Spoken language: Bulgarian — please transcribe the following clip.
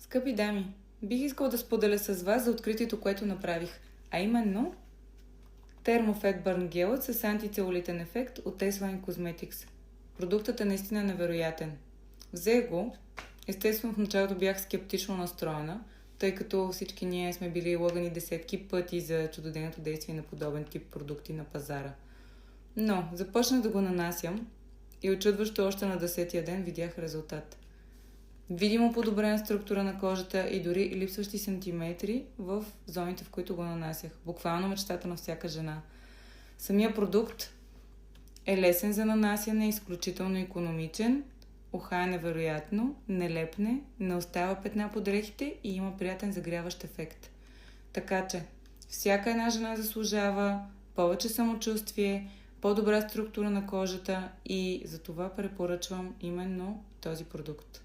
Скъпи дами, бих искал да споделя с вас за откритието, което направих, а именно Thermofat Burn гелът с антицелулитен ефект от S-Line Cosmetics. Продуктът е наистина невероятен. Взех го, естествено в началото бях скептично настроена, тъй като всички ние сме били лъгани десетки пъти за чудодейното действие на подобен тип продукти на пазара. Но започнах да го нанасям и очудващо още на 10-я ден видях резултат. Видимо подобрена структура на кожата и дори липсващи сантиметри в зоните, в които го нанасях. Буквално мечтата на всяка жена. Самия продукт е лесен за нанасяне, изключително икономичен, уха е невероятно, не лепне, не остава петна по дрехите и има приятен загряващ ефект. Така че, всяка една жена заслужава повече самочувствие, по-добра структура на кожата и за това препоръчвам именно този продукт.